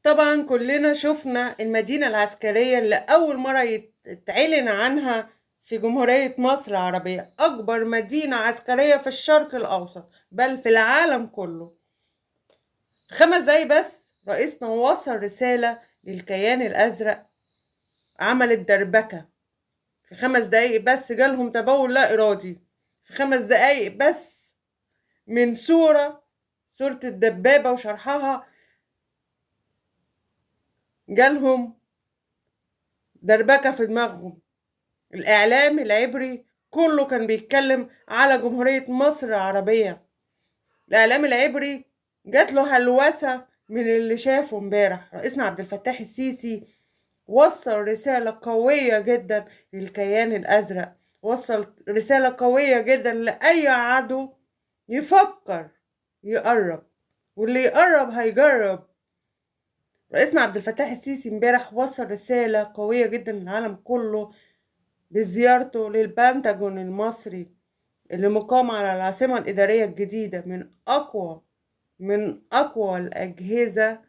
طبعا كلنا شفنا المدينة العسكرية اللي أول مرة يتعلن عنها في جمهورية مصر العربية، أكبر مدينة عسكرية في الشرق الأوسط بل في العالم كله. في 5 دقايق بس رئيسنا وصل رسالة للكيان الأزرق، عملت دربكة. في 5 دقايق بس جالهم تبول لا إرادي. في 5 دقايق بس من صورة الدبابة وشرحها جالهم دربكة في دماغهم. الإعلام العبري كله كان بيتكلم على جمهورية مصر العربية. الإعلام العبري جات له هلوسة من اللي شافه امبارح. رئيسنا عبد الفتاح السيسي وصل رسالة قوية جدا للكيان الأزرق، وصل رسالة قوية جدا لأي عدو يفكر يقرب، واللي يقرب هيجرب. رئيسنا عبد الفتاح السيسي امبارح وصل رسالة قوية جدا للعالم كله بزيارته للبنتاجون المصري اللي مقام على العاصمة الإدارية الجديدة، من أقوى الأجهزة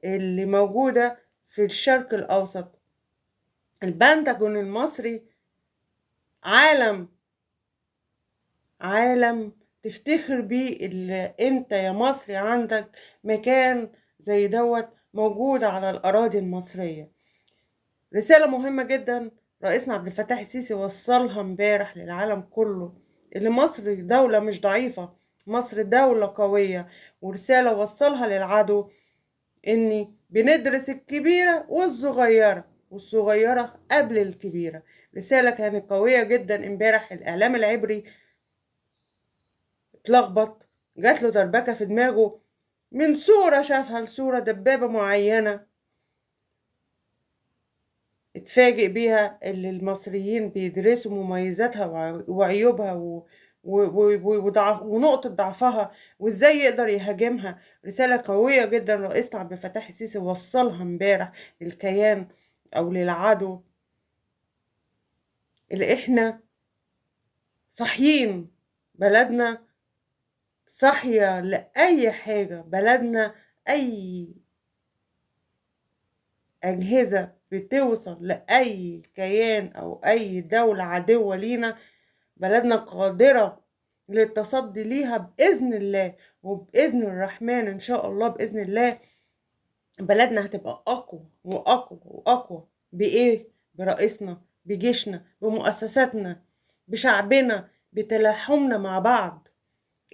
اللي موجودة في الشرق الأوسط. البنتاجون المصري عالم تفتخر بيه، اللي انت يا مصري عندك مكان زي دوت موجود على الأراضي المصرية. رسالة مهمة جدا رئيسنا عبد الفتاح السيسي وصلها امبارح للعالم كله، اللي مصر دولة مش ضعيفة، مصر دولة قوية. ورسالة وصلها للعدو اني بندرس الكبيرة والصغيرة قبل الكبيرة. رسالة كانت قوية جدا امبارح. الإعلام العبري اتلخبط، جات له دربكة في دماغه من صورة شافها لصورة دبابة معينة اتفاجئ بيها، اللي المصريين بيدرسوا مميزاتها وعيوبها ونقطة ضعفها وازاي يقدر يهاجمها. رسالة قوية جدا رئيسنا عبد الفتاح السيسي وصلها امبارح للكيان او للعدو، اللي احنا صاحيين، بلدنا صاحية لأي حاجة، بلدنا أي أجهزة بتوصل لأي كيان أو أي دولة عدوة لينا، بلدنا قادرة للتصدي ليها بإذن الله وبإذن الرحمن. إن شاء الله بإذن الله بلدنا هتبقى أقوى وأقوى وأقوى. بإيه؟ برئيسنا، بجيشنا، بمؤسساتنا، بشعبنا، بتلاحمنا مع بعض.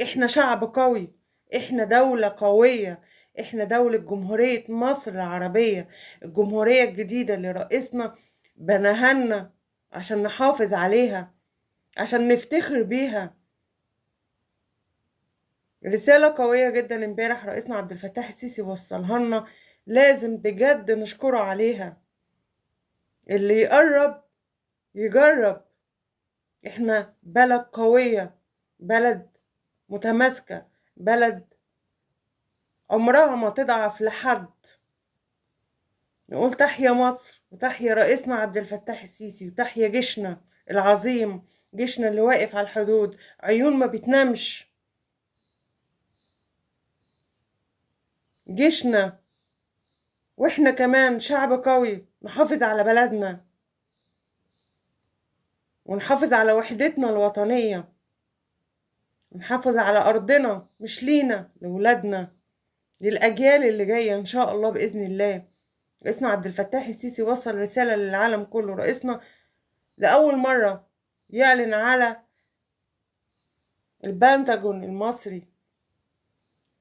إحنا شعب قوي، إحنا دولة قوية، إحنا دولة جمهورية مصر العربية، الجمهورية الجديدة اللي رئيسنا بناها لنا عشان نحافظ عليها، عشان نفتخر بيها. رسالة قوية جدا امبارح رئيسنا عبد الفتاح السيسي وصلها لنا، لازم بجد نشكره عليها. اللي يقرب يجرب. احنا بلد قوية، بلد متماسكة، بلد عمرها ما تضعف لحد. نقول تحيا مصر وتحيا رئيسنا عبد الفتاح السيسي وتحيا جيشنا العظيم، جيشنا اللي واقف على الحدود، عيون ما بتنامش، جيشنا. واحنا كمان شعب قوي نحافظ على بلدنا ونحافظ على وحدتنا الوطنية، ونحافظ على أرضنا، مش لينا، لولادنا، للأجيال اللي جاية إن شاء الله بإذن الله. رئيسنا عبد الفتاح السيسي وصل رسالة للعالم كله. رئيسنا لأول مرة يعلن على البنتاجون المصري،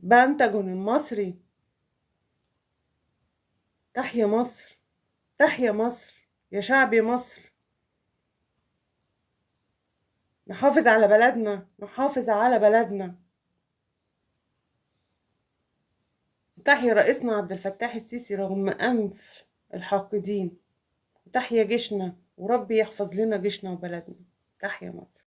بنتاجون المصري. تحيا مصر، تحيا مصر يا شعب مصر. نحافظ على بلدنا، نحافظ على بلدنا. تحيا رئيسنا عبد الفتاح السيسي رغم أنف الحاقدين. تحيا جيشنا وربي يحفظ لنا جيشنا وبلدنا. تحيا مصر.